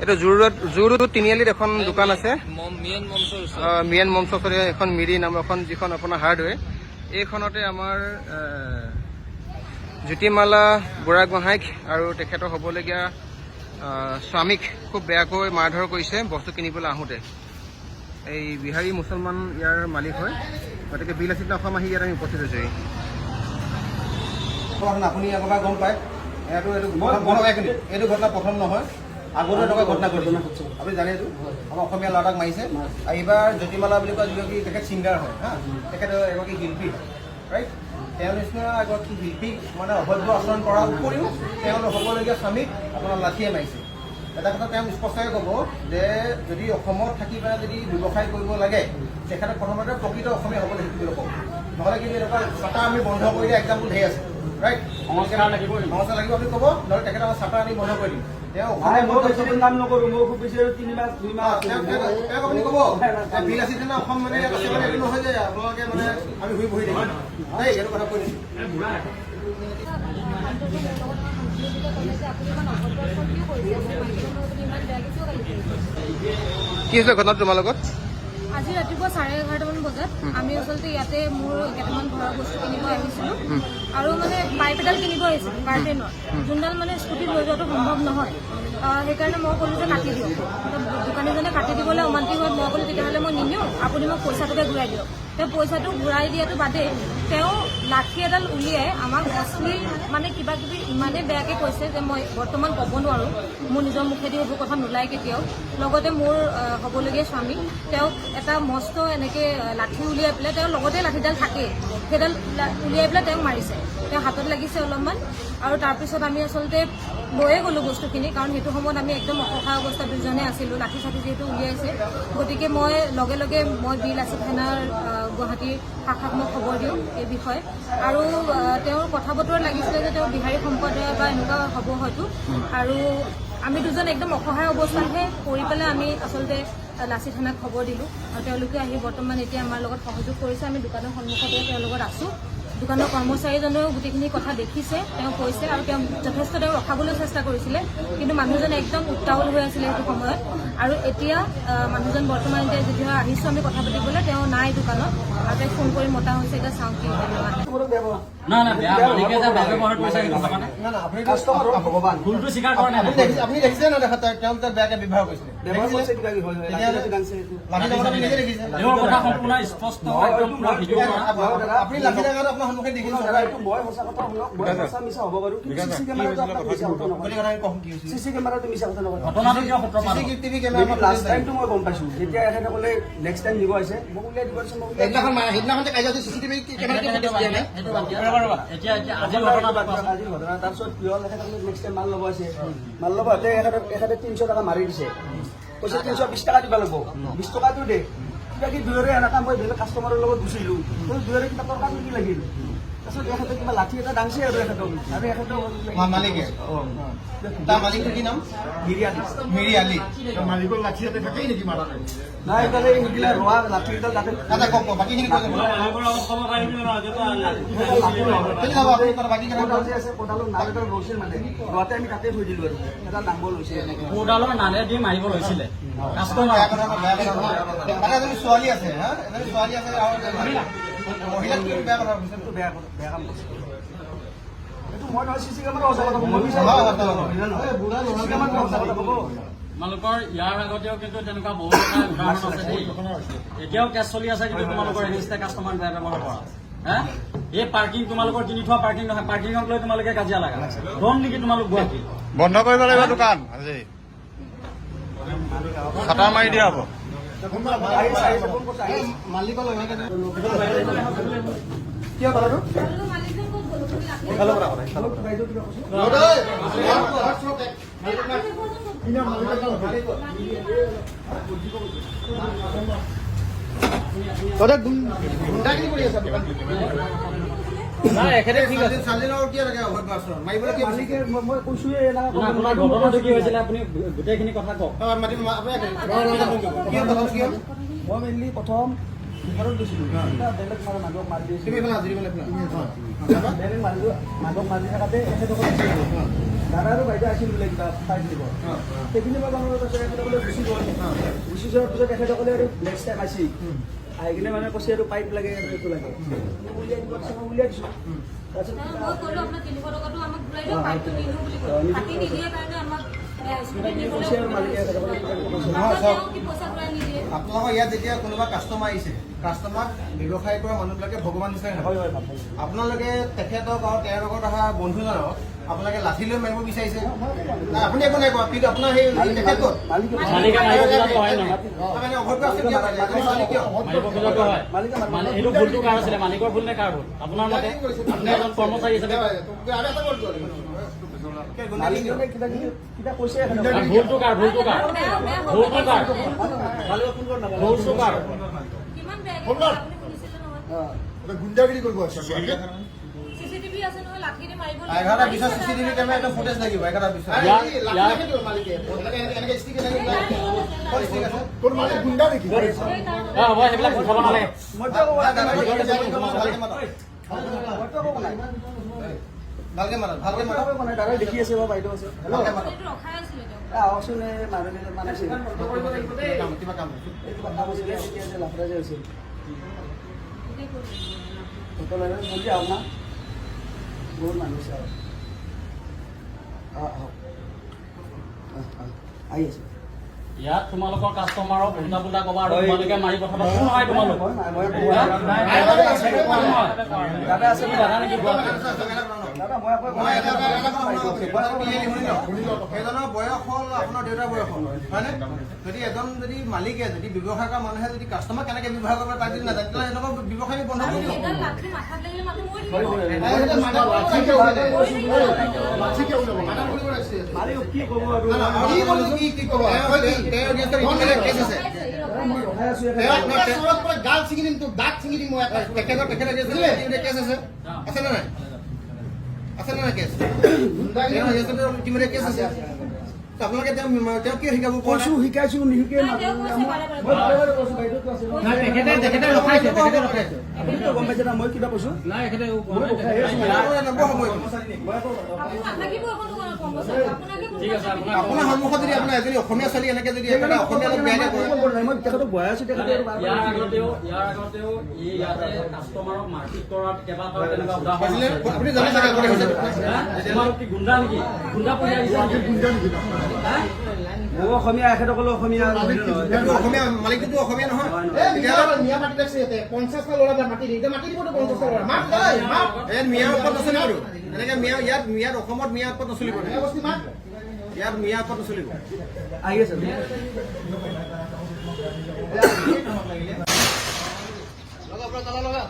এইটো জুৰু তিনিআলিত এখন দোকান আছে, মিয়ান মঞ্চ এখন মিৰি নামৰ এখন যিখন আপোনাৰ হাৰ্ডৱেৰ, এইখনতে আমাৰ জ্যোতিমালা বুঢ়াগোহাঁইক আৰু তেখেতৰ হ'বলগীয়া স্বামীক খুব বেয়াকৈ মাৰধৰ কৰিছে বস্তু কিনিবলৈ আহোঁতে। এই বিহাৰী মুছলমান ইয়াৰ মালিক হয়, গতিকে বিলাসিতা অসম আহি ইয়াত আমি উপস্থিত হৈছোঁ। আপুনি আগৰবাৰ গম পায়, এইটো ঘটনা প্ৰথম নহয়, আগতে এনেকুৱা ঘটনা ঘটিছে আপুনি জানেতো। আমাৰ অসমীয়া ল'ৰাটাক মাৰিছে। এইবাৰ জ্যোতিমালা বুলি কোৱা যিগৰাকী তেখেত ছিংগাৰ হয় হা, তেখেত এগৰাকী শিল্পী হয়, ৰাইট। তেওঁৰ নিচিনা এগৰাকী শিল্পীক মানে অভদ্ৰ আচৰণ কৰাৰ উপৰিও তেওঁ হ'বলগীয়া স্বামীক আপোনাৰ লাঠিয়ে মাৰিছে। এটা কথা তেওঁ স্পষ্টকৈ ক'ব যে যদি অসমত থাকি পেলাই যদি ব্যৱসায় কৰিব লাগে, তেখেতে প্ৰথমতে প্ৰকৃত অসমীয়া হ'বলৈ শিকিব ক'ব, নহ'লে কিন্তু এনেকুৱা চাটা আমি বন্ধ কৰি দিয়া এক্সাম্পল ধেৰ আছে, ৰাইট। সংস্কাৰ লাগিব আপুনি ক'ব, নহ'লে তেখেতে আমাৰ চাটা আমি বন্ধ কৰি দিম। তেওঁ কাম নকৰোঁ, মই খুব বেছি 3 মাহ 2 মাহ তেওঁক আপুনি ক'ব বিল আছে যেনে অসম মানে আছে মানে এইটো নহয় যে আপোনালোকে মানে আমি ঘূৰি বহি থাকিম দেই, এইটো কথা কৈ দিছোঁ। কি হৈছে ঘটনা তোমাৰ লগত? আজি ৰাতিপুৱা 11:30মান বজাত আমি আচলতে ইয়াতে মোৰ কেইটামান ঘৰৰ বস্তু কিনিব আহিছিলোঁ আৰু মানে পাইপ এডাল কিনিব আহিছিলোঁ গাৰ্ডেনৰ, যোনডাল মানে স্কুটিত লৈ যোৱাটো সম্ভৱ নহয়। সেইকাৰণে মই ক'লোঁ যে কাটি দিয়ক। দোকানীজনে কাটি দিবলৈ অমান্তি হয়। মই ক'লোঁ তেতিয়াহ'লে মই নিনিওঁ, আপুনি মোক পইচাটোকে ঘূৰাই দিয়ক। তেওঁ পইচাটো ঘূৰাই দিয়াটো বাদে তেওঁ লাঠি এডাল উলিয়াই আমাক অশ্লীল মানে কিবা কিবি ইমানেই বেয়াকৈ কৈছে যে মই বৰ্তমান ক'ব নোৱাৰোঁ, মোৰ নিজৰ মুখেদি এইবোৰ কথা নোলায় কেতিয়াও। লগতে মোৰ হ'বলগীয়া স্বামী তেওঁক এটা মস্ত এনেকৈ লাঠি উলিয়াই পেলাই, তেওঁৰ লগতে লাঠিডাল থাকে, সেইডাল উলিয়াই পেলাই তেওঁক মাৰিছে। তেওঁ হাতত লাগিছে অলপমান আৰু তাৰপিছত আমি আচলতে লৈয়ে গ'লোঁ বস্তুখিনি, কাৰণ সেইটো সময়ত আমি একদম অসহায় অৱস্থাত দুজনে আছিলোঁ, লাঠি চাঠি যিহেতু উলিয়াইছে। গতিকে মই লগে লগে মই বিলাসিতা থানাৰ গুৱাহাটীৰ শাখাক মই খবৰ দিওঁ এই বিষয়ে। আৰু তেওঁৰ কথা বতৰা লাগিছিলে যে তেওঁ বিহাৰী সম্প্ৰদায়ৰ বা এনেকুৱা হ'ব হয়তো। আৰু আমি দুজন একদম অসহায় অৱস্থাতহে পৰি পেলাই আমি আচলতে লাচিত থানাক খবৰ দিলোঁ আৰু তেওঁলোকে আহি বৰ্তমান এতিয়া আমাৰ লগত সহযোগ কৰিছে। আমি দোকানৰ সন্মুখতে তেওঁৰ লগত আছোঁ। দোকানৰ কৰ্মচাৰীজনেও গোটেইখিনি কথা দেখিছে, তেওঁ কৈছে আৰু তেওঁ যথেষ্ট তেওঁ ৰখাবলৈ চেষ্টা কৰিছিলে, কিন্তু মানুহজন একদম উত্তাৱল হৈ আছিলে সেইটো সময়ত। আৰু এতিয়া মানুহজন বৰ্তমান এতিয়া যেতিয়া আহিছোঁ আমি কথা পাতিবলৈ, তেওঁ নাই দোকানত আৰু তেওঁক ফোন কৰি মতা হৈছে। এতিয়া চাওঁ কি হয়। আপুনি দেখিছে না দেখা তেওঁ তাক বেয়াকৈ ব্যৱহাৰ কৰিছিলে, আপুনি লাঠি লগাটো আপোনাৰ সন্মুখে দেখিছে। মই সঁচা কথা শুনক, মই সঁচা মিছা হ'ব বাৰু, চিচি কেমেৰাটো মিছা কথা নকয়। লাষ্ট টাইমটো মই গম পাইছোঁ, যেতিয়া এখেতে ক'লে নেক্সট টাইম নিব আহিছে, মোক উলিয়াই দিব দিছে। সেইদিনাখন কাজিয়া চিচিটিভি কেমেৰা তাৰপিছত কি হ'ল, এখেতে নেক্সট টাইম মাল ল'ব আছে, মাল ল'ব হওঁতে এখেতে 300 টকা মাৰি দিছে, কৈছে 320 টকা দিব লাগিব, 20 টকাটো দে। কিবা কি দুয়োৰে এনেকা মই বেলেগ কাষ্টমাৰৰ লগত গুচিলোঁ, দুয়োৰে কিবা টকাটো কি লাগিল। তাৰপিছত এখেতে কিবা লাঠি এটা দাংছে আৰু এখেতক মালিকে। তাৰ মালিকটো কি নাম? মিৰি আলি। মালিকৰ লাঠি এটা থাকেই নেকি মাৰা নাই? সেইবিলাক ৰোৱা লাঠি এটা তাতে বাকীখিনি কোডালৰ নাল এটা লৈছিল মানে ৰোৱাতে আমি তাতে থৈ দিলোঁ আৰু এটা ডাঙৰ লৈছিল। কোডালৰ নালে দি মাৰিব লৈছিলে এজনী ছোৱালী আছে, হা এজনী ছোৱালী আছে আৰু মহিলাক বেয়া কথা বেয়া কাম কৰিছে। মই নহয় চিচি কেমেৰা সঁচা কথা তোমালোকৰ ইয়াৰ আগতেও কিন্তু তেনেকুৱা বহুত উদাহৰণ আছে দেই, এতিয়াও কেছ চলি আছে কিন্তু তোমালোকৰ এগেইনষ্টে কাষ্টমাৰ বেয়া ব্যৱহাৰ কৰা। এই পাৰ্কিং তোমালোকৰ কিনি থোৱা পাৰ্কিং নহয়, পাৰ্কিঙক লৈ তোমালোকে কাজিয়া লাগা ধন নেকি? তোমালোক গুৱাহাটী বন্ধ কৰিব লাগিব দোকান, আজি চাটাৰ মাৰি দিয়া হ'ব। কিয় কথাটো গোটেইখিনি কথা কওক। মই মেইনলি প্ৰথম ঘৰত গৈছিলোঁ, বেলেগ মানুহক মাৰি দিছিলোঁ, বেলেগ মানুহক মাৰি থকাতে এখেতক দাদা আৰু বাইদেউ আছিল বোলে কিবা পাইপ দিব সেইখিনি মই মানুহ তেখেতসকলে গুচি গ'ল গুচি যোৱাৰ পিছত তেখেতসকলে আৰু নেক্সট টাইম আহিছিল আহি কিনে মানে কৈছে আৰু পাইপ লাগে আৰু এইটো লাগে উলিয়াই দিব মই উলিয়াই দিছোঁ তাৰপিছত মই ক'লো আপোনাক 300 টকাটো আমাক ঘূৰাই দিয়ক, পাইপটো নিদিওঁ বুলি ক'লো। কাটি নিদিয়ে কাৰণে আমাক স্কুটি নিবলৈ কৈছে আৰু মালিকে তেখেতসকলে কৈছে আকৌ তেওঁ কি পইচা ঘূৰাই নিদিয়ে। আপোনালোকৰ ইয়াত যেতিয়া কোনোবা কাষ্টমাৰ আহিছে, কাষ্টমাৰক ব্যৱসায় কৰা মানুহবিলাকে ভগৱান নিচিনাই হয় নাভাবে। হয় ভাল আপোনালোকে তেখেতক আৰু তেওঁৰ লগত অহা বন্ধুজনক আপোনালোকে লাঠি লৈ মাৰিব বিচাৰিছে। নাই, আপুনি একো নাই কোৱা, কিন্তু আপোনাৰ সেই তেখেত ক'ত? মালিকে মালিকে মাৰিব খোজাটো হয় নহয় তাৰমানে অভদ্ৰ আছে কিয়? মালিক কিয়? মাৰিব খোজাটো হয় মানে এইটো ভুলটো কাৰ আছিলে মালিকৰ ভুল নে কাৰ ভুল আপোনাৰ মতে আপুনি এজন কৰ্মচাৰী হিচাপে মালিকজনে কিবা কৈছে ভুলটো কাৰ ভুলটো কাৰ ভুলটো কাৰ মালিকক ফোন কৰি নাপালে ভুলটো কাৰ কিমান বেয়াকে আপুনি শুনিছিলে নহয়। গুণ্ডাগিৰি কৰিব আছে CCTV আছে নহয়, লাঠিৰে মাৰিব 11টা পিছত CCTV কেমেৰা একদম ফুটেজ লাগিব 11টা পিছত। এনেকে ষ্টিক লাগিব। ক'ত ষ্টিক আছে? তোৰ মালিক গুণ্ডা নেকি হ'ব সেইবিলাক উঠাব নালাগে মইতো ক'ব ভালকে মাতক। ভালকে মাতক, ভালকে মাতক। মানে দাদাই দেখি আছে বা বাইদেউ আছে হেল্ল' ভালকে মাতক। এইটো ৰখাই আছিলে তেওঁ। আহকচোন এই মানুহজনে মানিছিল কিবা কাম। এইটো কথা কৈছিলে এতিয়া যে লাফৰা যে হৈছিল গোটেই কৰি সকলোৰে মন্দিৰ আহক না বহুত মানুহ আছে আহক আহি আছে ইয়াত তোমালোকৰ কাষ্টমাৰক উল্টা পুল্টা ক'বা আৰু তোমালোকে মাৰি পঠাবা কোন নহয় তোমালোক দাদা আছে দাদা নেকি দাদা মই আকৌ সেইজনৰ বয়স হ'ল আপোনাৰ দেউতাৰ বয়স হ'ল, হয়নে? যদি এজন যদি মালিকে যদি ব্যৱসায় কৰা মানুহে যদি কাষ্টমাৰ কেনেকে ব্যৱহাৰ কৰিব তাক যদি নাজানে তেতিয়াহ'লে এনেকুৱা ব্যৱসায় বন্ধ কৰি দিব। এডাল লাঠি মাথাত লাগিলে মানুহ মৰি থাকিব। মালিক কি ক'ব আৰু কি ক'ব? তেওঁৰ against ইতিমধ্যে কেছ আছে। মই ৰখাই আছো গাল ছিঙি দিম তোক, দাঁত ছিঙি দিম মই। তেখেতৰ কেছ আছে, আছে নে নাই? আছে নে নাই কেছ? তেওঁৰ against ইতিমধ্যে কেছ আছে। আপোনালোকে তেওঁ কিয় শিকাব পৰা কৈছো শিকাইছো নিশিকে নাই, তেওঁ কৈছে বাৰে বাৰে। মই বাৰে বাৰে কৈছো বাইদেউতো আছে তেখেতে ৰখাইছে, তেখেতে ৰখাইছে। আপুনিতো গম পাইছে না মই কিবা কৈছো মই ৰখাই আছো নবহাব এইটো। মই আকৌ আপুনি নাথাকিব এখন কৰ্মচাৰী, আপোনাকে ঠিক আছে আপোনাৰ সন্মুখত যদি আপোনাৰ এজনী অসমীয়া ছোৱালী এনেকে যদি এটা অসমীয়া লোক বেয়াকে কয়, মই তেখেতক বহাই আছো তেখেতে আৰু বাৰে ইয়াৰ বাৰে আগতেও ই ইয়াতে কাষ্টমাৰক মাৰপিট কৰাত কেইবাটাও তেনেকুৱা উদাহৰণ আছে আপুনি জানে চাগে আগতে হৈছে। তোমালোক কি গুণ্ডা নেকি গুণ্ডা পৰি আহিছে নেকি? গুণ্ডা নেকি মই অসমীয়া এখেতসকলে অসমীয়া সেইটো অসমীয়া মালিকটো অসমীয়া নহয়। ইয়াত মিয়াৰ ওপৰত নচলিব। এনেকে ইয়াত অসমত মিয়াৰ ওপৰত নচলিব। ইয়াত মিয়াৰ ওপৰত নচলিব। আহি আছে লগা